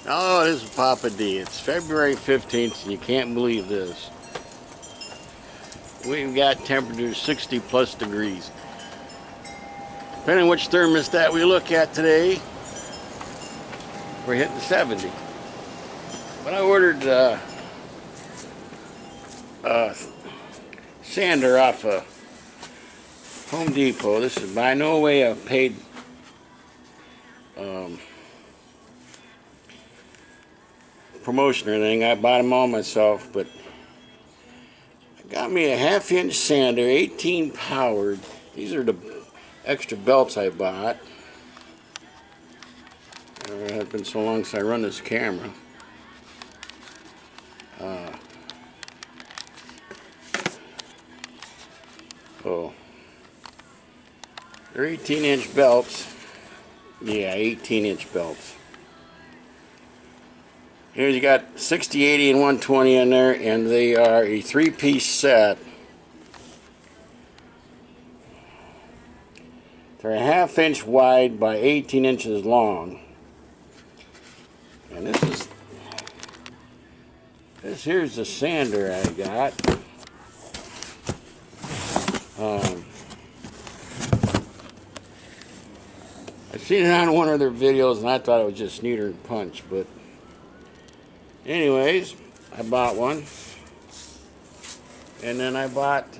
Oh, this is Papa D. It's February 15th, and you can't believe this. We've got temperatures 60 plus degrees. Depending on which thermostat we look at today, we're hitting 70. But I ordered sander off of Home Depot. This is by no way a paid promotion or anything. I bought them all myself, but I got me a 1/2-inch sander, 18 powered. These are the extra belts I bought. It's been so long since I run this camera. They're 18-inch belts. Yeah, 18-inch belts. Here you got 60, 80, and 120 in there, and they are a 3-piece set. They're a 1/2 inch wide by 18 inches long. And here's the sander I got. I've seen it on one of their videos, and I thought it was just Sneeder and Punch, but anyways, I bought one. And then I bought,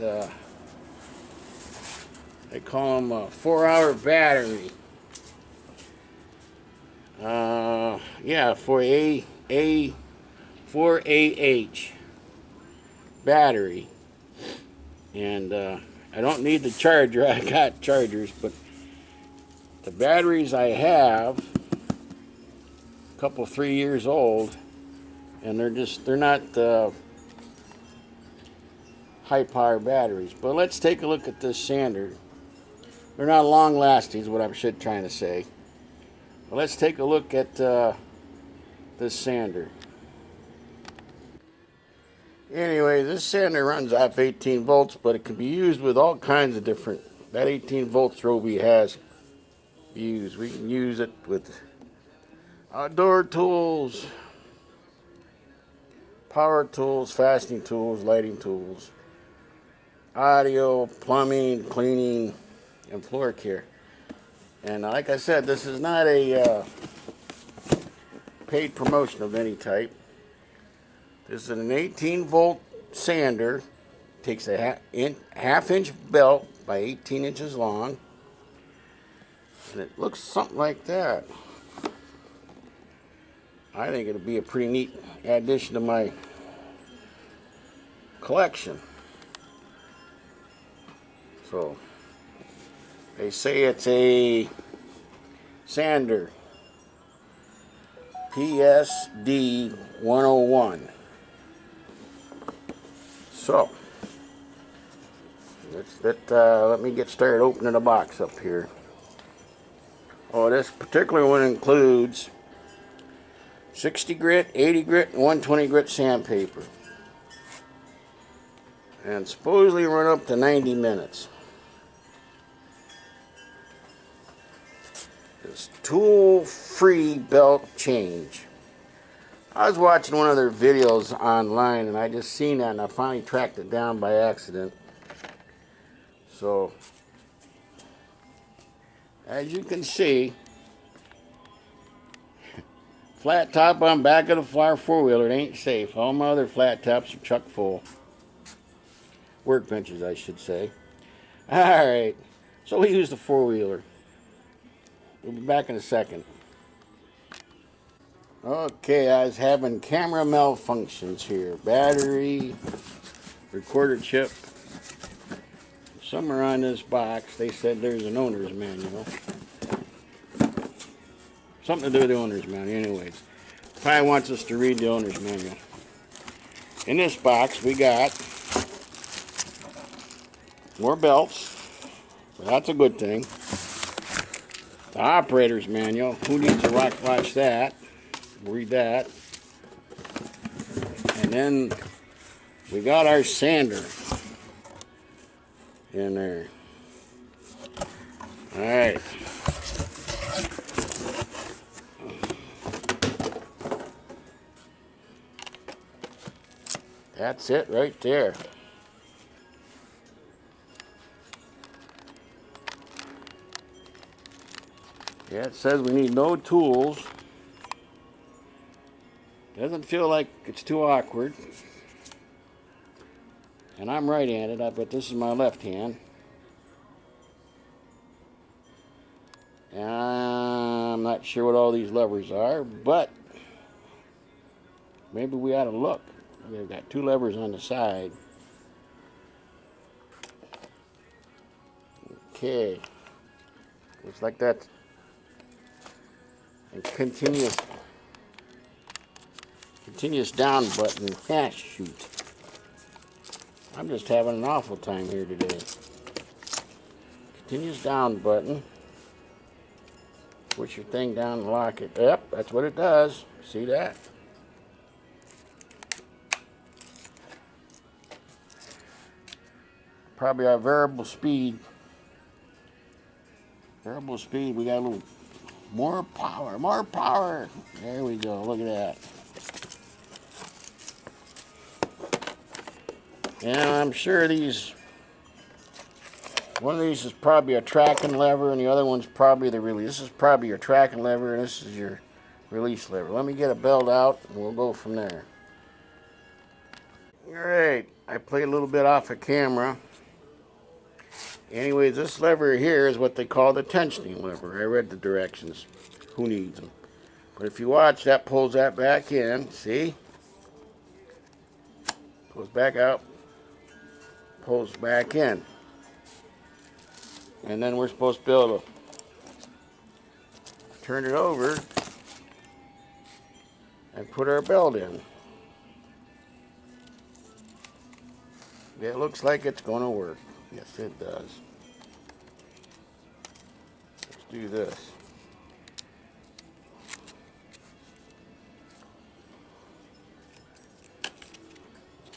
they call them a 4-hour battery. Yeah, for a 4AH battery. And I don't need the charger. I got chargers, but the batteries I have, a couple 3 years old, and they're not high power batteries. But let's take a look at this sander. They're not long lasting is what I'm trying to say. But let's take a look at this sander. Anyway, this sander runs off 18 volts, but it can be used with all kinds of different, that 18 volts Ryobi has used. We can use it with outdoor tools, power tools, fastening tools, lighting tools, audio, plumbing, cleaning, and floor care. And like I said, this is not a paid promotion of any type. This is an 18-volt sander. Takes a 1/2-inch belt by 18 inches long, and it looks something like that. I think it'll be a pretty neat addition to my collection. So they say it's a sander PSD 101. So let me get started opening the box up here. Oh, this particular one includes 60 grit, 80 grit, and 120 grit sandpaper. And supposedly run up to 90 minutes. This tool-free belt change. I was watching one of their videos online, and I just seen that, and I finally tracked it down by accident. So, as you can see, flat top on back of the flower 4-wheeler. It ain't safe. All my other flat tops are chock full. Workbenches, I should say. Alright, so we use the 4-wheeler. We'll be back in a second. Okay, I was having camera malfunctions here. Battery, recorder chip. Somewhere on this box, they said there's an owner's manual. Something to do with the owner's manual, anyways. Probably wants us to read the owner's manual. In this box, we got more belts. Well, that's a good thing. The operator's manual. Who needs to watch that? Read that. And then we got our sander in there. Alright. That's it right there. Yeah, it says we need no tools. Doesn't feel like it's too awkward. And I'm right-handed, but this is my left hand. And I'm not sure what all these levers are, but maybe we ought to look. We've got 2 levers on the side. Okay. Looks like that's a continuous down button. Ah, shoot. I'm just having an awful time here today. Continuous down button. Push your thing down and lock it. Yep, that's what it does. See that? Probably our variable speed. Variable speed, we got a little more power, more power. There we go, look at that. And I'm sure one of these is probably a tracking lever and the other one's probably the release. This is probably your tracking lever and this is your release lever. Let me get a belt out and we'll go from there. Alright, I played a little bit off of camera. Anyways, this lever here is what they call the tensioning lever. I read the directions. Who needs them? But if you watch, that pulls that back in. See? Pulls back out. Pulls back in. And then we're supposed to be able to turn it over and put our belt in. It looks like it's going to work. Yes, it does. Let's do this.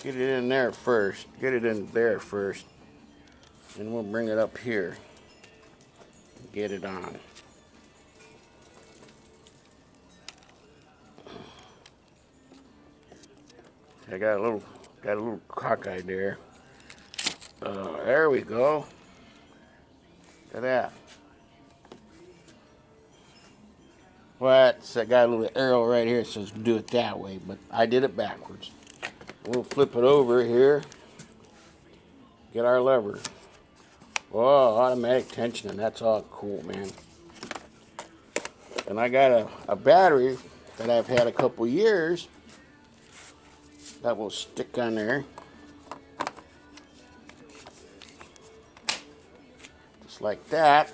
Get it in there first. Get it in there first. And we'll bring it up here. Get it on. I got a little cockeye there. There we go. Look at that. What? I got a little arrow right here that says do it that way, but I did it backwards. We'll flip it over here. Get our lever. Oh, automatic tensioning. That's all cool, man. And I got a battery that I've had a couple years that will stick on there. Just like that.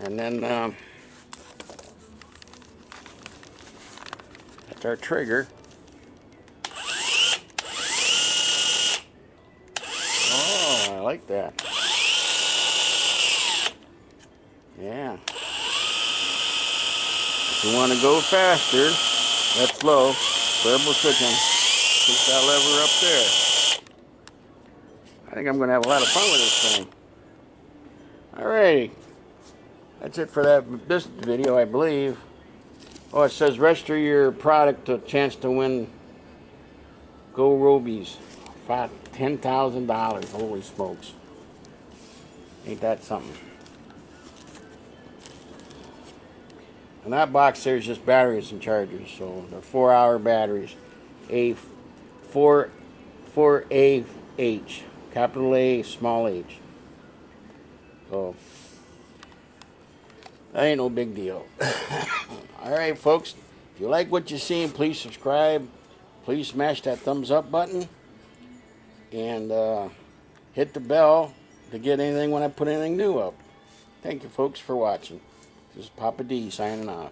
And then that's our trigger. Oh, I like that. Yeah. If you want to go faster, that's low. Variable switching. Push that lever up there. I think I'm going to have a lot of fun with this thing. Alrighty. That's it for this video, I believe. Oh, it says register your product to a chance to win Ryobi's $10,000. Holy smokes. Ain't that something? And that box there is just batteries and chargers. So they're 4-hour batteries. A4AH. Capital A, small h. So that ain't no big deal. Alright, folks. If you like what you're seeing, please subscribe. Please smash that thumbs up button. And hit the bell to get anything when I put anything new up. Thank you, folks, for watching. This is Papa D signing off.